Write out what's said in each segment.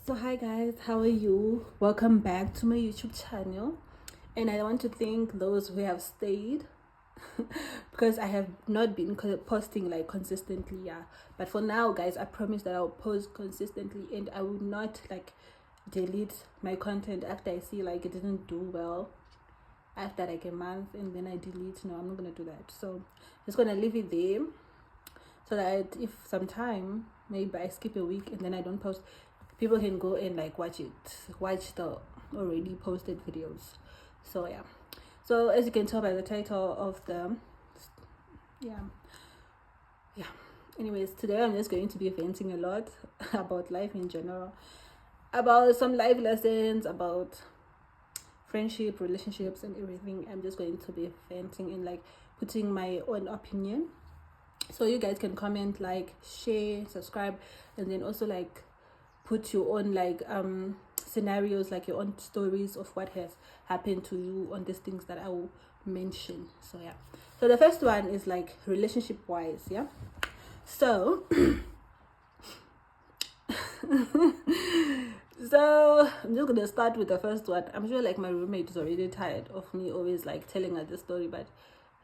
So hi guys, how are you? Welcome back to my YouTube channel, and I want to thank those who have stayed because I have not been posting like consistently, yeah. But for now guys, I promise that I'll post consistently, and I will not like delete my content after I see like it didn't do well after like a month and then I delete. No, I'm not gonna do that. So just gonna leave it there so that if sometime maybe I skip a week and then I don't post, people can go and like watch the already posted videos. So yeah, so as you can tell by the title of the yeah anyways, today I'm just going to be venting a lot about life in general, about some life lessons, about friendship, relationships, and everything. I'm just going to be venting and like putting my own opinion, so you guys can comment, like, share, subscribe, and then also like put your own like scenarios, like your own stories of what has happened to you on these things that I will mention. So yeah, so the first one is like relationship wise, yeah. So so I'm just gonna start with the first one. I'm sure like my roommate is already tired of me always like telling her this story, but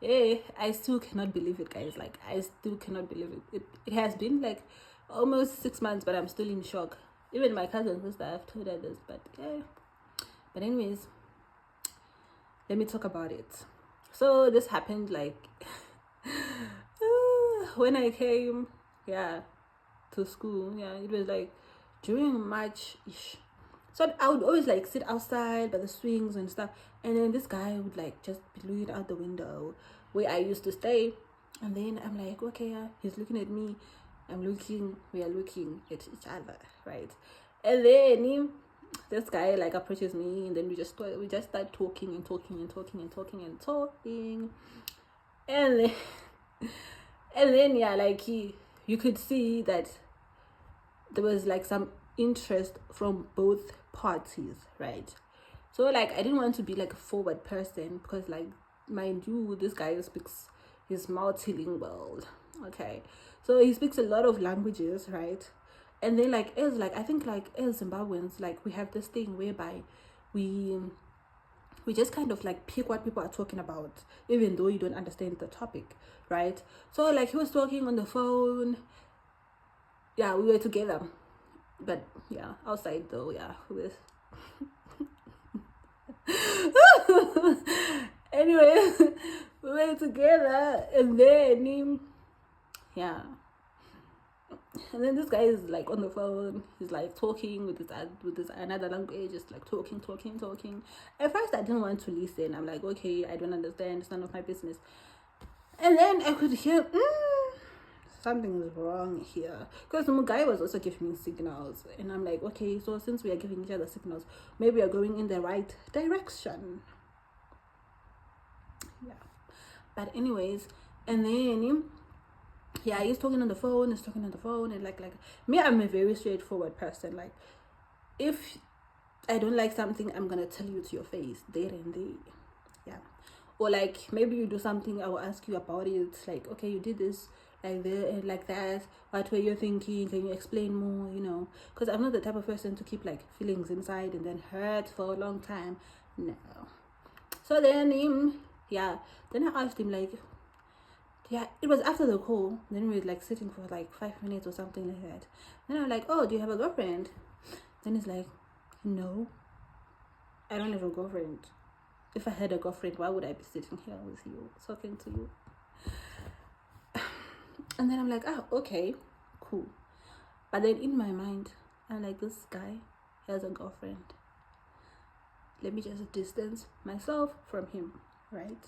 hey, I still cannot believe it, guys. Like, I still cannot believe it. It has been like almost 6 months, but I'm still in shock. Even my cousin sister, I've told her this, but yeah. But anyways, let me talk about it. So this happened like when I came, yeah, to school. Yeah, it was like during March-ish. So I would always like sit outside by the swings and stuff, and then this guy would like just be looking out the window where I used to stay, and then I'm like, okay, yeah, he's looking at me, I'm looking, we are looking at each other, right? And then this guy like approaches me, and then we just start talking and talking and talking and talking and talking, and then yeah, like you could see that there was like some interest from both parties, right? So like I didn't want to be like a forward person because, like, mind you, this guy speaks, he's multilingual, okay? So he speaks a lot of languages, right? And then like I think like as Zimbabweans, like we have this thing whereby we just kind of like pick what people are talking about even though you don't understand the topic, right? So like he was talking on the phone, yeah, we were together, but yeah, outside though, yeah, with anyway, we were together, and then yeah, and then this guy is like on the phone, he's like talking with this another language, just like talking. At first I didn't want to listen. I'm like, okay, I don't understand, it's none of my business. And then I could hear something is wrong here, because the guy was also giving me signals, and I'm like, okay, so since we are giving each other signals, maybe we are going in the right direction, yeah. But anyways, and then yeah, he's talking on the phone, and like me, I'm a very straightforward person. Like, if I don't like something, I'm gonna tell you to your face there and there, yeah. Or like maybe you do something, I will ask you about it, like, okay, you did this like that and like that, what were you thinking, can you explain more, you know? Because I'm not the type of person to keep like feelings inside and then hurt for a long time, no. So then yeah, then I asked him, like, yeah, it was after the call, then we were like sitting for like 5 minutes or something like that. Then I'm like, oh, do you have a girlfriend? Then he's like, no, I don't have a girlfriend. If I had a girlfriend, why would I be sitting here with you, talking to you? And then I'm like, oh, okay, cool. But then in my mind, I'm like, this guy has a girlfriend. Let me just distance myself from him, right?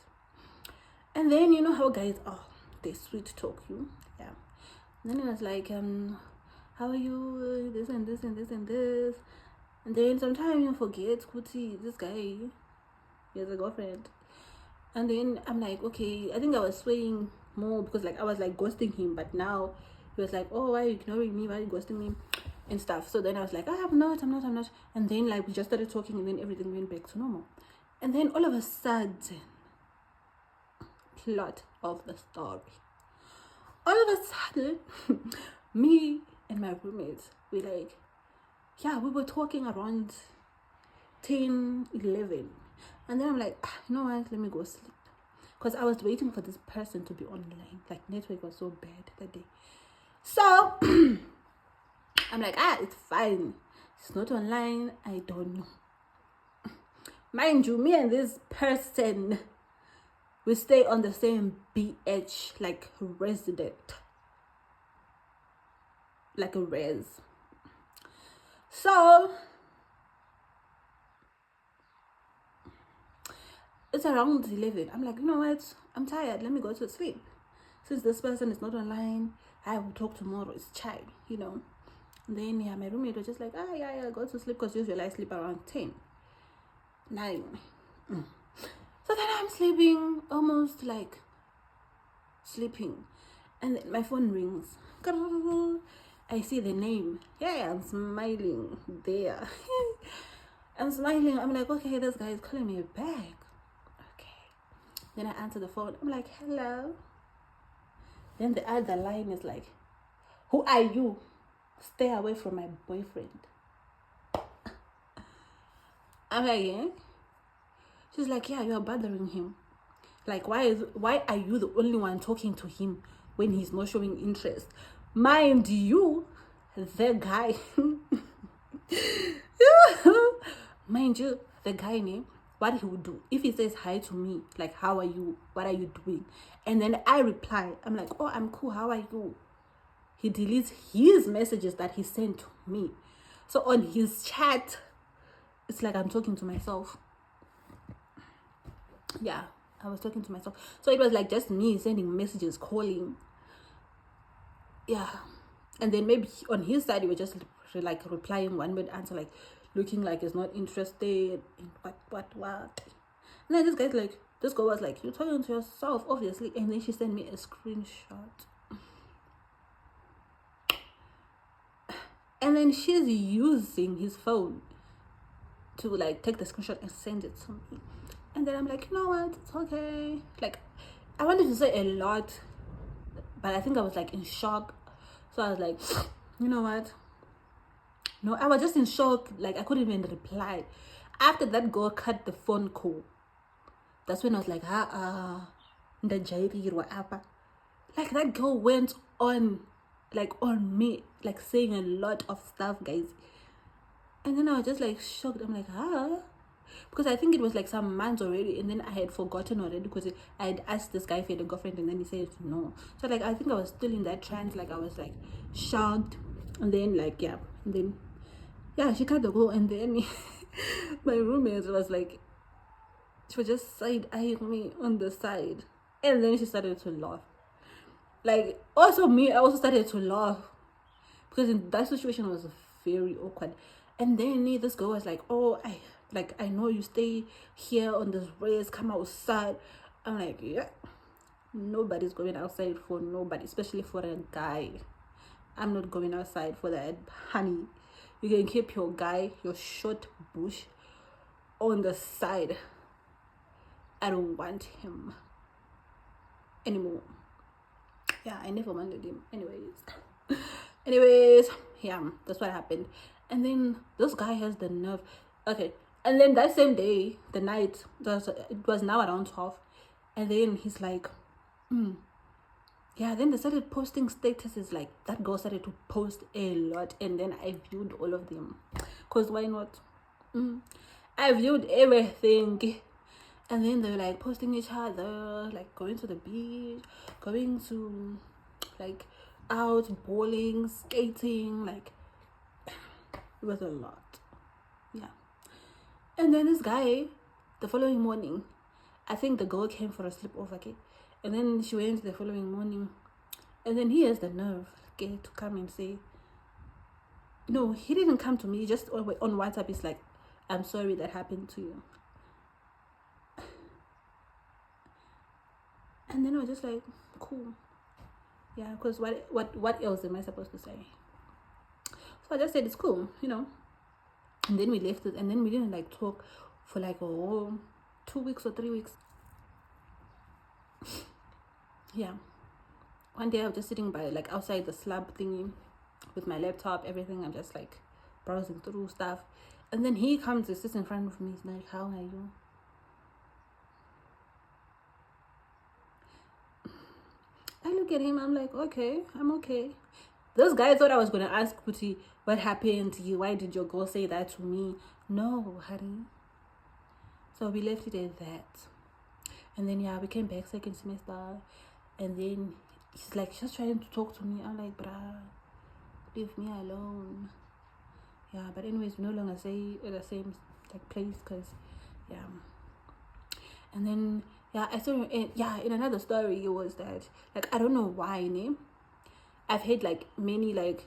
And then you know how guys are, they sweet talk you, yeah. And then it was like, how are you? This and this and this and this. And then sometimes you forget, Kuti, this guy, he has a girlfriend. And then I'm like, okay, I think I was swaying more because like I was like ghosting him, but now he was like, oh, why are you ignoring me, why are you ghosting me and stuff. So then I was like, oh, I'm not. And then like we just started talking, and then everything went back to normal. And then all of a sudden, plot of the story, all of a sudden me and my roommates, we like yeah, we were talking around 10, 11. And then I'm like, you know what, let me go sleep. Because I was waiting for this person to be online. Like, network was so bad that day. So, I'm like, it's fine. It's not online. I don't know. Mind you, me and this person, we stay on the same BH, like resident. Like a res. So, it's around 11. I'm like, you know what? I'm tired. Let me go to sleep. Since this person is not online, I will talk tomorrow. It's chai, you know. And then, yeah, my roommate was just like, yeah, go to sleep. Because usually I sleep around 10, 9. So then I'm sleeping, almost like sleeping. And then my phone rings. I see the name. Yeah, I'm smiling there. I'm smiling. I'm like, okay, this guy is calling me back. Then I answer the phone. I'm like, hello. Then the other line is like, who are you? Stay away from my boyfriend. I'm like, yeah. She's like, yeah, you're bothering him. Like, why are you the only one talking to him when he's not showing interest? Mind you, the guy. Mind you, the guy name. What he would do if he says hi to me, like, how are you, what are you doing, and then I reply, I'm like, oh, I'm cool, how are you? He deletes his messages that he sent to me. So on his chat, it's like I'm talking to myself. Yeah, I was talking to myself. So it was like just me sending messages, calling. Yeah. And then maybe on his side he was just like replying one word answer, like looking like he's not interested in what. And then this girl was like, you're talking to yourself, obviously. And then she sent me a screenshot. And then she's using his phone to like take the screenshot and send it to me. And then I'm like, you know what? It's okay. Like, I wanted to say a lot, but I think I was like in shock. So I was like, you know what? No, I was just in shock. Like, I couldn't even reply. After that girl cut the phone call, that's when I was like, like, that girl went on, like, on me, like, saying a lot of stuff, guys. And then I was just like shocked. I'm like, because I think it was like some months already, and then I had forgotten already because I had asked this guy if he had a girlfriend, and then he said no. So like, I think I was still in that trance. Like, I was like shocked, and then like, yeah, and then yeah, she cut the call, and then my roommate was like, she was just side-eyeing me on the side, and then she started to laugh. Like, also me, I also started to laugh because in that situation was very awkward. And then this girl was like, oh, I know you stay here on this race, come outside. I'm like, yeah, nobody's going outside for nobody, especially for a guy. I'm not going outside for that, honey. You can keep your guy, your short bush, on the side. I don't want him anymore. Yeah, I never wanted him. Anyways, yeah, that's what happened. And then this guy has the nerve. Okay, and then that same day, the night, it was now around 12, and then he's like, yeah, then they started posting statuses. Like, that girl started to post a lot, and then I viewed all of them, because why not? I viewed everything. And then they were like posting each other, like going to the beach, going to like out bowling, skating, like it was a lot. Yeah. And then this guy, the following morning, I think the girl came for a sleepover, okay? And then she went the following morning, and then he has the nerve, okay, to come and say, no, he didn't come to me, just on WhatsApp, he's like, I'm sorry that happened to you. And then I was just like, cool. Yeah, because what else am I supposed to say? So I just said, it's cool, you know. And then we left it, and then we didn't like talk for like 2 weeks or 3 weeks. Yeah. One day I was just sitting by like outside the slab thingy with my laptop, everything. I'm just like browsing through stuff. And then he comes and sits in front of me. He's like, how are you? I look at him, I'm like, okay, I'm okay. Those guys thought I was going to ask Kuti, what happened to you? Why did your girl say that to me? No, honey. So we left it at that. And then, yeah, we came back second semester. And then he's like, just trying to talk to me. I'm like, bruh, leave me alone. Yeah, but anyways, we no longer say at the same like place because, yeah. And then, yeah, I saw, in another story, it was that, like, I don't know why, I've had, like, many, like,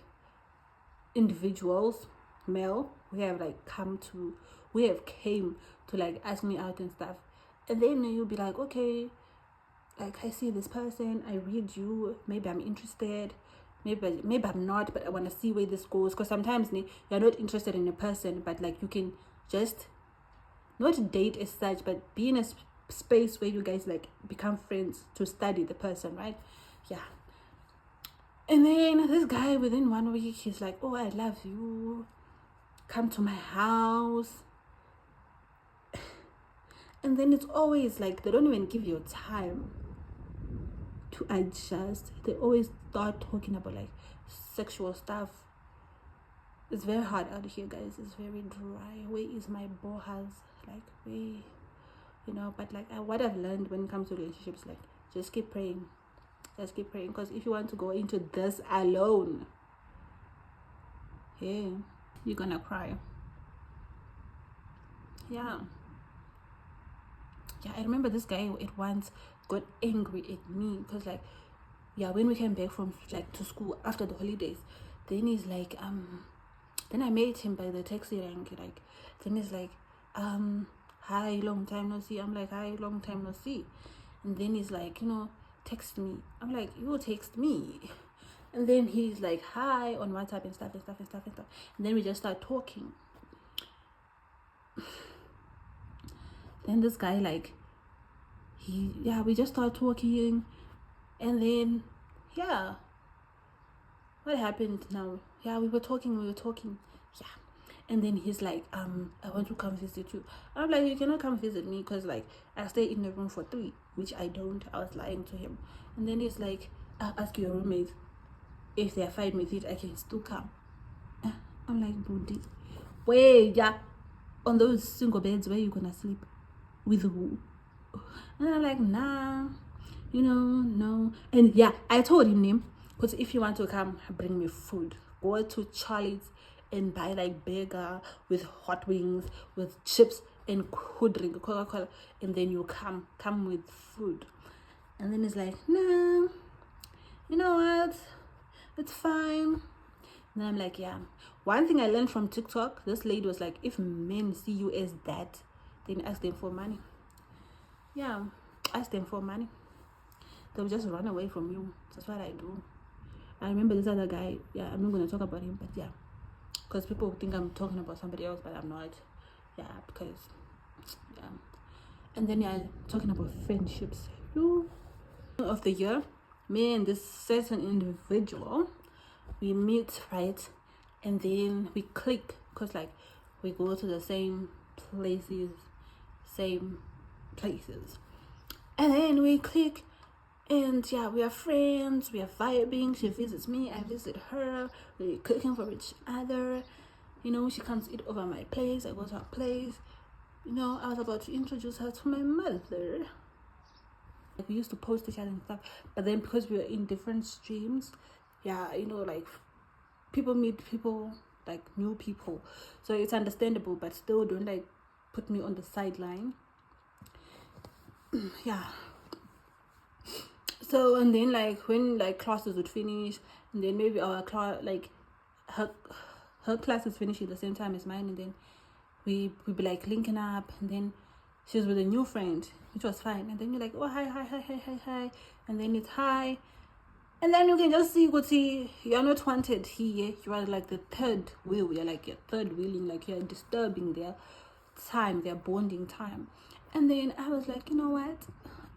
individuals, male, who have, like, came to, like, ask me out and stuff. And then you'll be like, okay, like, I see this person, I read you, maybe I'm interested, maybe I'm not, but I want to see where this goes. Because sometimes you're not interested in a person, but, like, you can just not date as such, but be in a space where you guys, like, become friends to study the person, right? Yeah. And then this guy, within 1 week, he's like, oh, I love you, come to my house. And then it's always like they don't even give you time to adjust. They always start talking about, like, sexual stuff. It's very hard out here, guys. It's very dry. Where is my bohas? Like, where, but, like, what I've learned when it comes to relationships, like, just keep praying. Just keep praying, because if you want to go into this alone, yeah, you're gonna cry. Yeah, I remember this guy at once got angry at me because, like, yeah, when we came back from, like, to school after the holidays, then he's like, then I met him by the taxi rank, like, then he's like, hi, long time no see. I'm like, hi, long time no see. And then he's like, text me. I'm like, you text me. And then he's like, hi, on WhatsApp and stuff. And then we just start talking. Then this guy, like, we just start talking. And then, yeah, what happened now? Yeah, we were talking. Yeah. And then he's like, I want to come visit you. I'm like, you cannot come visit me because, like, I stay in the room for 3, which I don't. I was lying to him. And then he's like, I'll ask your roommates. If they're fine with it, I can still come. I'm like, Budi, wait, yeah, on those single beds, where you gonna sleep? With who? And I'm like, nah, no. And yeah, I told him, because if you want to come, bring me food. Go to Charlie's and buy, like, burger with hot wings, with chips, and could drink Coca-Cola, and then you come with food. And then he's like, nah, you know what, it's fine. And then I'm like, yeah. One thing I learned from TikTok, this lady was like, if men see you as that, then ask them for money. Yeah, ask them for money. They'll just run away from you. That's what I do. I remember this other guy, yeah, I'm not going to talk about him, but yeah, because people think I'm talking about somebody else, but I'm not. Yeah, because, yeah. And then, yeah, talking about friendships. Of the year, me and this certain individual, we meet, right? And then we click, because, like, we go to the same places. And then we click. And yeah, we are friends, we are vibing. She visits me, I visit her. We're cooking for each other. She comes eat over my place, I go to her place. I was about to introduce her to my mother. Like, we used to post each other and stuff. But then because we were in different streams, yeah, like, people meet people, like, new people. So it's understandable, but still don't, like, put me on the sideline. Yeah. So, and then, like, when, like, classes would finish, and then maybe our class, like, her classes finish at the same time as mine, and then we'd be, like, linking up, and then she was with a new friend, which was fine. And then you're like, oh, hi, and then it's hi, and then you can just see you're not wanted here. You are, like, the third wheel. You're, like, your third wheeling, like, you're disturbing their time, their bonding time. And then I was like, you know what,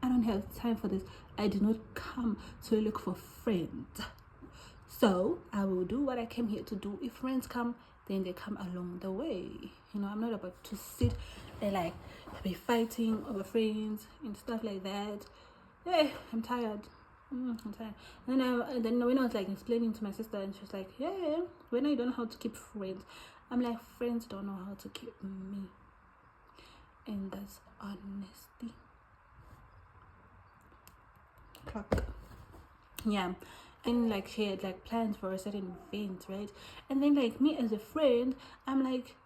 I don't have time for this. I did not come to look for friends, so I will do what I came here to do. If friends come, then they come along the way. I'm not about to sit and like be fighting over friends and stuff like that. Hey, I'm tired. I'm tired. And then when I was like explaining to my sister, and she was like, yeah, when I don't know how to keep friends, I'm like, friends don't know how to keep me. And that's honesty. Clock. Yeah. And like she had like plans for a certain event, right? And then like me as a friend, I'm like,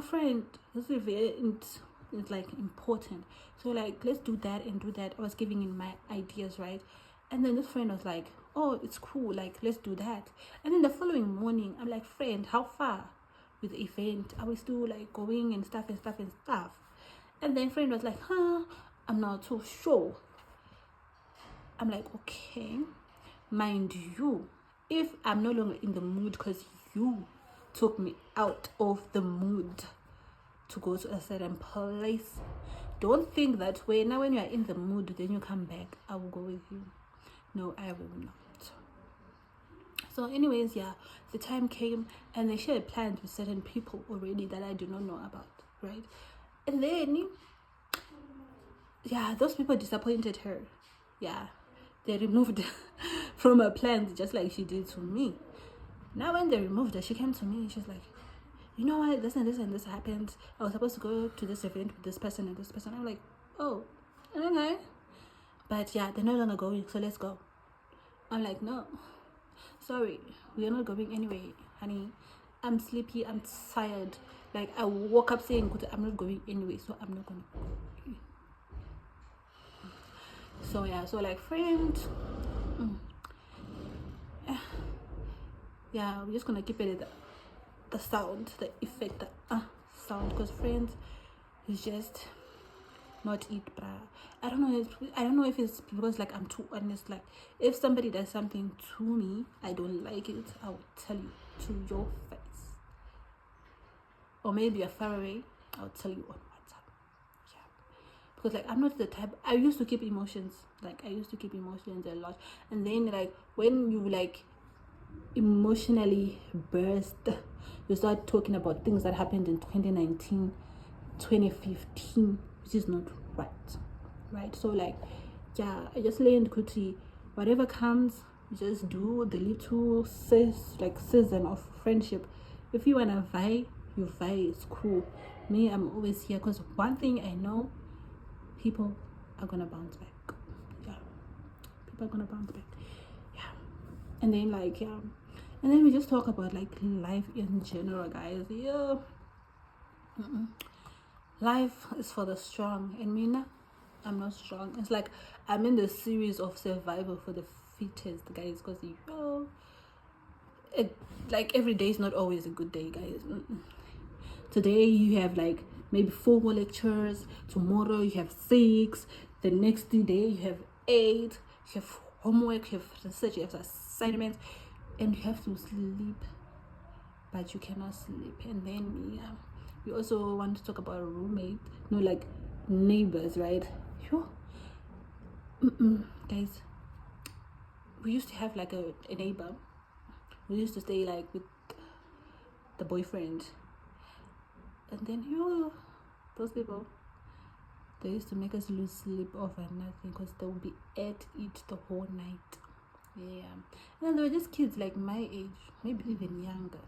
friend, this event is like important. So like let's do that and do that. I was giving in my ideas, right? And then this friend was like, oh, it's cool, like let's do that. And then the following morning, I'm like, friend, how far with the event? Are we still like going and stuff and stuff and stuff? And then friend was like, I'm not too sure. I'm like, okay. Mind you, if I'm no longer in the mood because you took me out of the mood to go to a certain place, don't think that when you are in the mood, then you come back, I will go with you. No, I will not. So anyways, yeah, the time came and they shared plans with certain people already that I do not know about, right? And then, yeah, those people disappointed her. Yeah, they removed from her plans just like she did to me. Now when they removed her, she came to me and she's like, you know what, this and this and this happened. I was supposed to go to this event with this person and this person. I'm like, oh, okay. But yeah, they're no longer going, so let's go. I'm like, no, sorry, we're not going anyway, honey. I'm sleepy, I'm tired. Like I woke up saying, I'm not going anyway, so I'm not going to go. So yeah, so like friends, yeah, we're just gonna keep it at the sound, the effect, the sound, because friends is just not it, bruh. I don't know if it's because like I'm too honest. Like if somebody does something to me, I don't like it, I will tell you to your face. Or maybe you're far away, I'll tell you on WhatsApp. Yeah, because like I'm not the type. I used to keep emotions. Like I used to keep emotions a lot, and then like when you like emotionally burst, you start talking about things that happened in 2019, 2015, which is not right? So like, yeah, I just learned quickly, whatever comes, just do the little season of friendship. If you wanna vie, you vie, it's cool. Me, I'm always here because one thing I know, people are gonna bounce back. Yeah, people are gonna bounce back. Yeah. And then like, yeah, and then we just talk about like life in general, guys. Yeah. Life is for the strong, and me now, I'm not strong. It's like I'm in the series of survival for the fittest, guys, because like every day is not always a good day, guys. Today you have like maybe 4 more lectures, tomorrow you have 6, the next day you have 8, you have homework, you have research, you have assignments, and you have to sleep, but you cannot sleep. And then yeah, we also want to talk about a roommate, like neighbors, right? Guys, we used to have like a neighbor. We used to stay like with the boyfriend, and then those people, they used to make us lose sleep over nothing because they would be at it the whole night. Yeah, and they were just kids like my age, maybe even younger.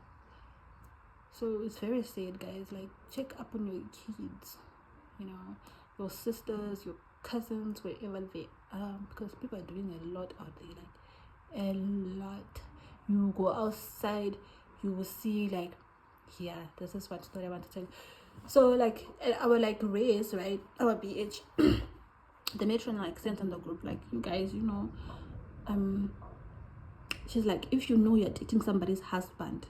So it's very sad, guys. Like check up on your kids, your sisters, your cousins, wherever they are, because people are doing a lot out there, like a lot. You go outside, you will see like, yeah, this is what story I want to tell you. So like our like race, right, our BH, the matron like sent on the group, like, you guys, she's like, if you know you're dating somebody's husband,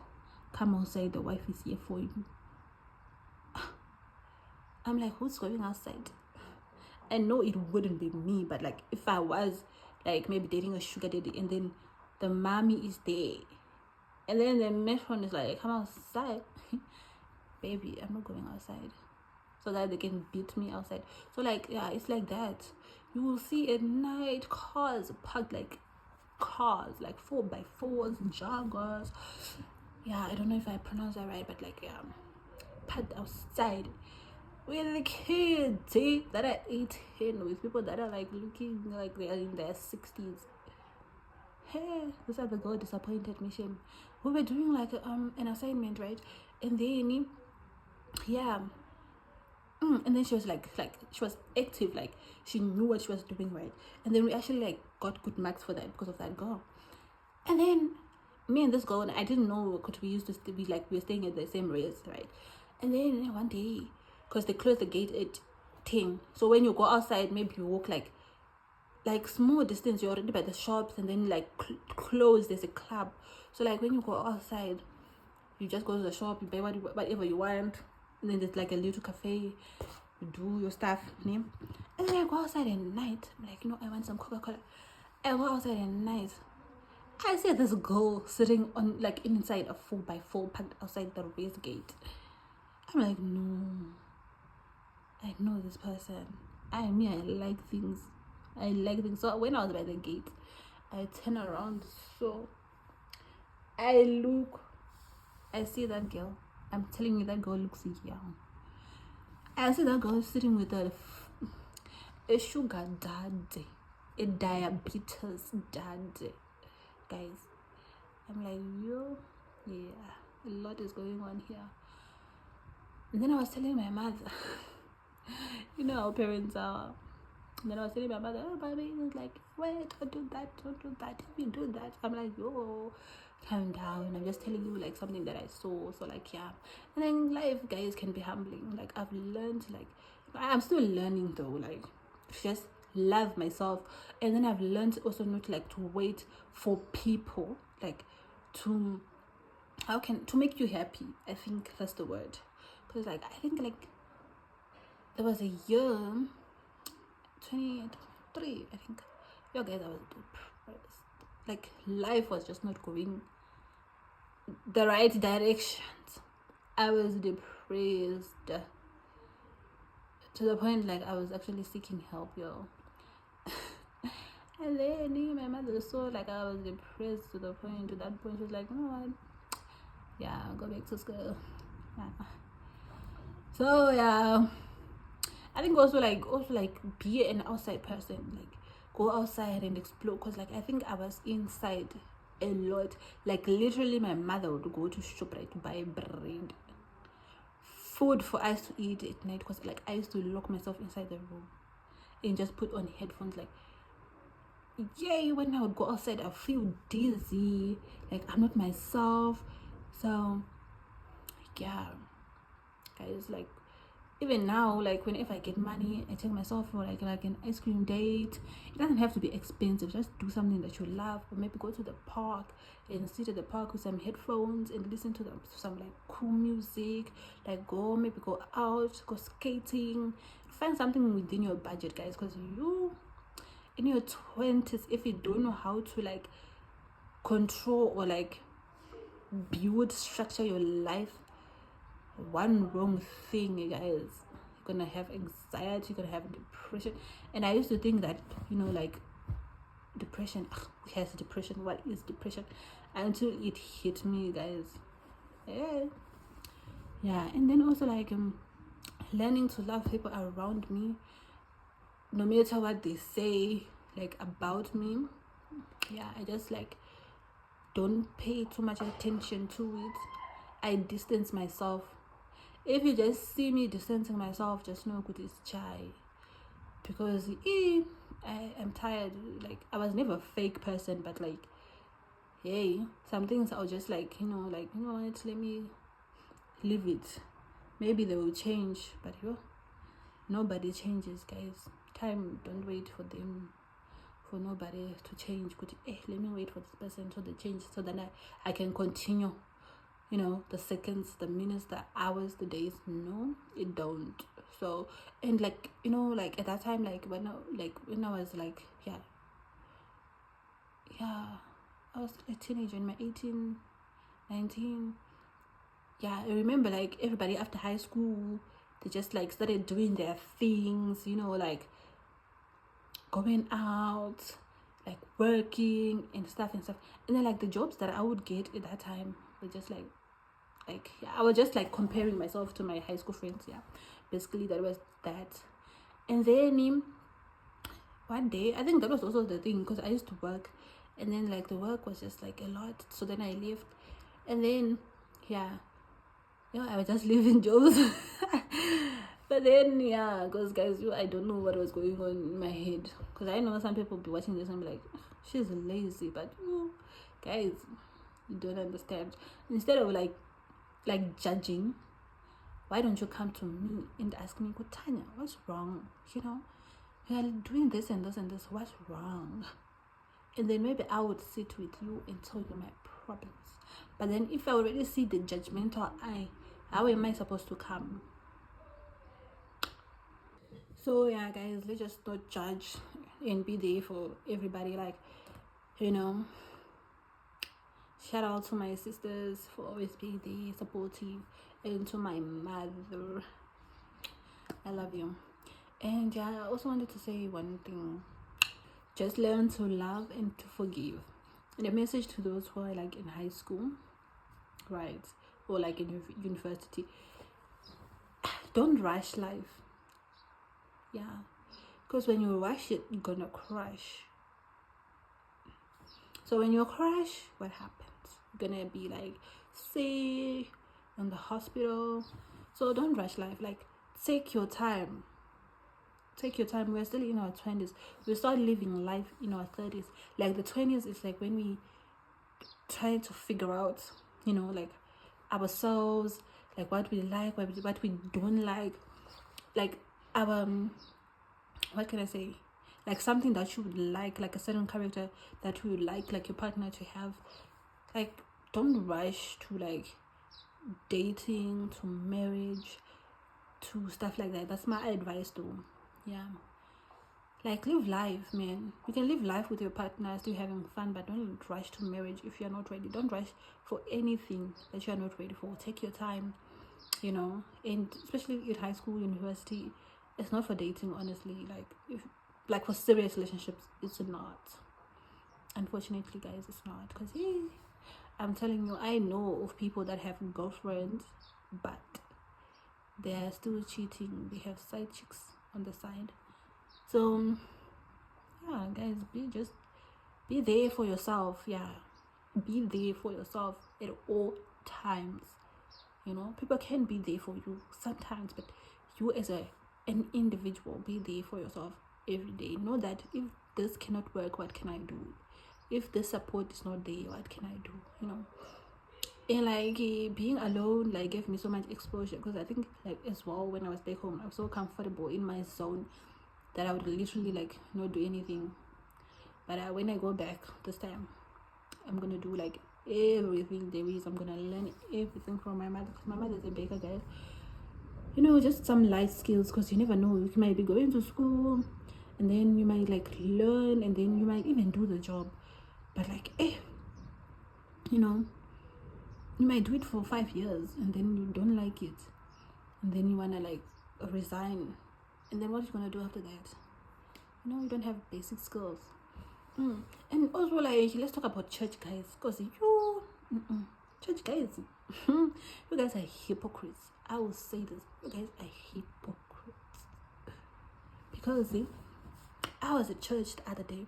come outside, the wife is here for you. I'm like, who's going outside? And no, it wouldn't be me, but like if I was like maybe dating a sugar daddy and then the mommy is there and then the matron is like, come outside. Baby, I'm not going outside, so that they can beat me outside. So like, yeah, it's like that. You will see at night cars parked, like cars like 4x4s, joggers. yeah, I don't know if I pronounce that right, but like, yeah, packed outside with the kids, that are 18, with people that are like looking like they are in their 60s. Hey, these are the girl disappointed mission. We were doing like an assignment, right? And then yeah, and then she was like she was active, like she knew what she was doing, right? And then we actually like got good marks for that because of that girl. And then me and this girl, and I didn't know because we used to be like we were staying at the same race, right? And then one day, because they closed the gate at 10, so when you go outside, maybe you walk like small distance, you're already by the shops, and then like close, there's a club. So like when you go outside, you just go to the shop, you buy whatever you want, and then there's like a little cafe, you do your stuff, and then I go outside at night. I'm like, I want some Coca-Cola. I go outside at night, I see this girl sitting on like inside a 4x4 packed outside the race gate. I'm like, no, I know this person. I like things. So when I was by the gate, I turn around, so I look, I see that girl. I'm telling you, that girl looks young. I see that girl sitting with a sugar daddy, a diabetes daddy, guys. I'm like, yo, yeah, a lot is going on here. And then I was telling my mother, how parents are. And then I was telling my mother, oh, baby, it's like, wait, don't do that. If you do that, I'm like, yo, calm down. I'm just telling you like something that I saw. So like, yeah. And then life, guys, can be humbling. Like I've learned, like I'm still learning though, like just love myself. And then I've learned also not like to wait for people, like to make you happy. I think that's the word. Because like I think like there was a year 23, I think. Yo guys, I was depressed. Like life was just not going the right directions. I was depressed to the point like I was actually seeking help, yo. And then my mother saw like I was depressed to that point. She was like, you know what? Yeah, go back to school. Yeah. So yeah, I think also like be an outside person, like go outside and explore. Cause like I think I was inside a lot. Like literally, my mother would go to ShopRite to buy bread, food for us to eat at night. Cause like I used to lock myself inside the room and just put on headphones. Like, yay! When I would go outside, I feel dizzy. Like I'm not myself. So yeah, guys, like even now, like whenever I get money, I take myself for like an ice cream date. It doesn't have to be expensive. Just do something that you love, or maybe go to the park and sit at the park with some headphones and listen to some like cool music. Like maybe go out, go skating. Find something within your budget, guys, because you in your 20s, if you don't know how to like control or like structure your life, one wrong thing, you guys, you're gonna have anxiety, you're gonna have depression. And I used to think that like depression, who has depression, what is depression, until it hit me, guys. Yeah. And then also like learning to love people around me, no matter what they say like about me. Yeah, I just like don't pay too much attention to it. I distance myself. If you just see me distancing myself, just know good is chai. Because I am tired. Like I was never a fake person, but like, hey, some things I'll just like, what, let me leave it. Maybe they will change, but nobody changes, guys. Time, don't wait for them, for nobody to change. Let me wait for this person so they change, so that I can continue. The seconds, the minutes, the hours, the days. No, it don't. So, and like like at that time, like when I was like I was a teenager in my 18, 19. Yeah, I remember like everybody after high school, they just like started doing their things, like going out, like working and stuff. And then like the jobs that I would get at that time were just like Like, yeah, I was just like comparing myself to my high school friends. Yeah, basically that was that. And then one day, I think that was also the thing, because I used to work, and then like the work was just like a lot. So then I left, and then yeah, I was just leaving jobs. But then yeah, because guys, I don't know what was going on in my head, because I know some people be watching this and be like, she's lazy, but guys, you don't understand. Instead of like judging, why don't you come to me and ask me, good Tanya, what's wrong? You are doing this and this and this, what's wrong? And then maybe I would sit with you and tell you my problems. But then if I already see the judgmental eye, how am I supposed to come? So yeah, guys, let's just not judge and be there for everybody. Like, shout out to my sisters for always being there, supportive, and to my mother, I love you. And yeah, I also wanted to say one thing: just learn to love and to forgive. And a message to those who are like in high school, right, or like in university: don't rush life. Yeah, because when you rush it, you're gonna crash. So when you crash, what happens? You're gonna be like sick in the hospital. So don't rush life. Like, take your time. We're still in our 20s. We start living life in our 30s. Like, the 20s is like when we try to figure out, like ourselves, like what we like, what we don't like our what can I say, like something that you would like a certain character that you would like your partner to have. Like, don't rush to like dating, to marriage, to stuff like that. That's my advice though. Yeah, like, live life, man. You can live life with your partner, still having fun, but don't rush to marriage if you're not ready. Don't rush for anything that you're not ready for. Take your time, and especially in high school, university, it's not for dating, honestly. Like for serious relationships, it's not. Unfortunately, guys, it's not. Because I'm telling you, I know of people that have girlfriends, but they are still cheating. They have side chicks on the side. So yeah, guys, be there for yourself. Yeah, be there for yourself at all times. People can be there for you sometimes, but you as an individual, be there for yourself every day. Know that if this cannot work, what can I do? If this support is not there, what can I do? And like being alone like gave me so much exposure, because I think like as well, when I was back home, I was so comfortable in my zone that I would literally like not do anything. But when I go back this time, I'm gonna do like everything there is. I'm gonna learn everything from my mother, because my mother's a baker, guys. Just some light skills, because you never know, you might be going to school and then you might like learn, and then you might even do the job, but like you might do it for 5 years and then you don't like it, and then you wanna like resign, and then what are you gonna do after that? You don't have basic skills. And also, like, let's talk about church, guys, because church guys, you guys are hypocrites. I will say this: you guys are hypocrites. Because I was at church the other day,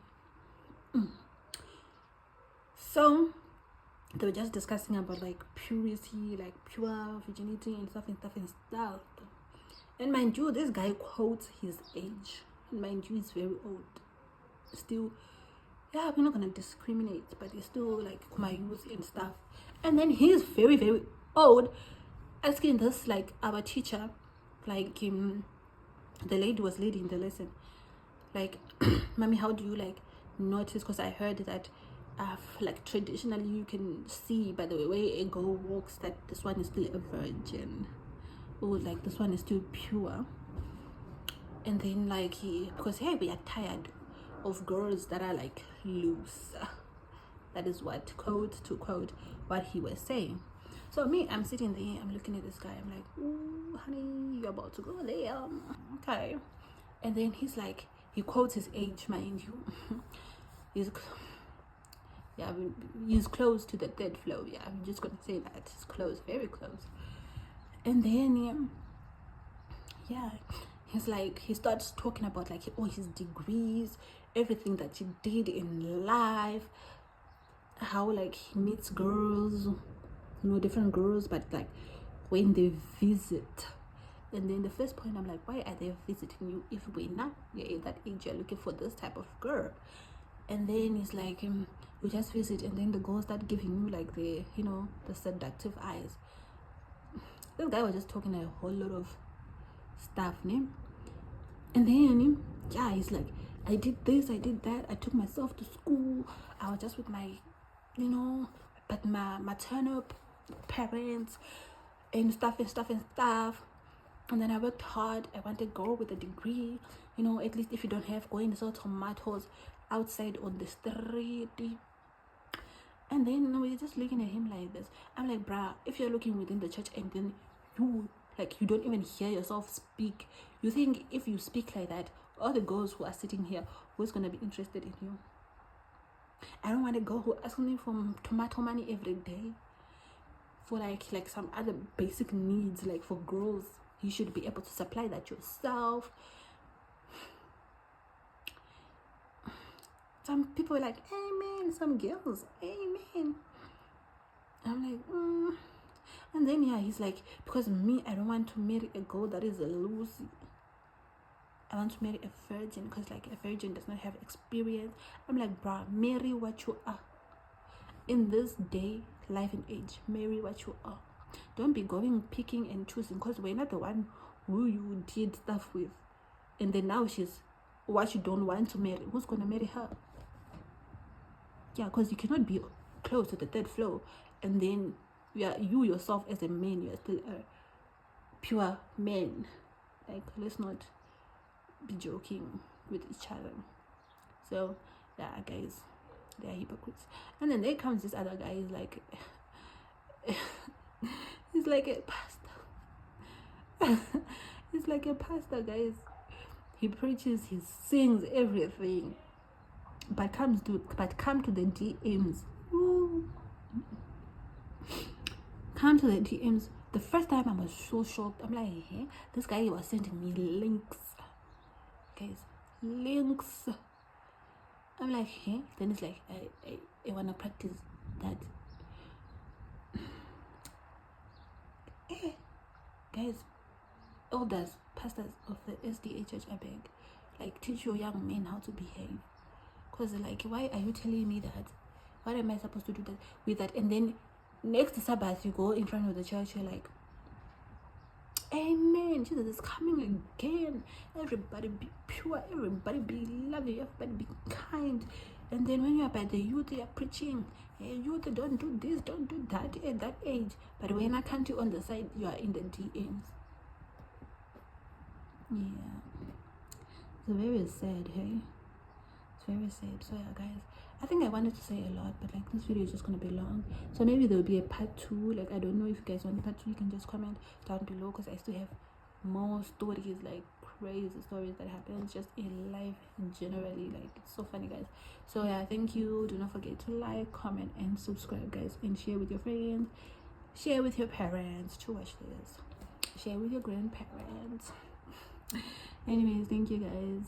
so they were just discussing about like purity, like pure virginity and stuff. And mind you, this guy quotes his age, and mind you, he's very old still. Yeah, we're not gonna discriminate, but he's still like my youth and stuff. And then he's very, very old, asking this like our teacher, like the lady was leading the lesson, like, mommy, how do you like notice? Because I heard that like traditionally you can see by the way a girl walks that this one is still a virgin, or like this one is still pure. And then like because we are tired of girls that are like loose. That is what, quote to quote, what he was saying. So me, I'm sitting there, I'm looking at this guy, I'm like, ooh, honey, you're about to go there. Okay. And then he's like, he quotes his age, mind you. Yeah, he's close to the third floor. Yeah, I'm just gonna say that he's close, very close. And then yeah, he's like, he starts talking about like all his degrees, everything that he did in life, how like he meets girls, different girls, but like when they visit. And then the first point, I'm like, why are they visiting you if you're at that age, you're looking for this type of girl? And then it's like, we just visit, and then the girls start giving you like the seductive eyes. This guy was just talking a whole lot of stuff, né? And then yeah, he's like, I did this, I did that, I took myself to school, I was just with my but my maternal parents and stuff. And then I worked hard. I wanted to go with a degree, at least if you don't have, going to sell tomatoes outside on the street. And then we're just looking at him like this. I'm like, bruh, if you're looking within the church and then you don't even hear yourself speak, you think if you speak like that, all the girls who are sitting here, who's gonna be interested in you? I don't want a girl who asks me for tomato money every day for like some other basic needs. Like for girls, you should be able to supply that yourself. Some people are like, amen. Some girls, amen. I'm like, And then yeah, he's like, because me, I don't want to marry a girl that is a Lucy. I want to marry a virgin, because like a virgin does not have experience. I'm like, bruh, marry what you are. In this day, life and age, marry what you are. Don't be going picking and choosing, because we're not the one who you did stuff with, and then now she's what you don't want to marry. Who's gonna marry her? Yeah, because you cannot be close to the third floor and then you yourself as a man, you're still a pure man. Like, let's not be joking with each other. So yeah, guys, they're hypocrites. And then there comes this other guy. He's like he's like a pastor. He's like a pastor, guys. He preaches, he sings, everything, but come to the DMs. Ooh. Come to the DMs. The first time I was so shocked. I'm like, hey, this guy was sending me links, guys, links. I'm like, hey. Then it's like, I wanna practice that. Hey, guys, elders, pastors of the SDA church, I beg, like, teach your young men how to behave. Because like, why are you telling me that? What am I supposed to do that with that? And then next Sabbath you go in front of the church, you're like, amen, Jesus is coming again, everybody be pure, everybody be loving, everybody be kind. And then when you're by the youth, you're preaching, hey, youth, don't do this, don't do that at that age. But when I can't, you on the side, you are in the DMs. Yeah, it's very sad. Hey, it's very sad. So yeah, guys, I think I wanted to say a lot, but like, this video is just gonna be long, so maybe there'll be a part 2. Like, I don't know if you guys want part 2. You can just comment down below, because I still have more stories, like crazy stories that happen just in life generally. Like, it's so funny, guys. So yeah, thank you. Do not forget to like, comment, and subscribe, guys, and share with your friends, share with your parents to watch this, share with your grandparents. Anyways, thank you, guys.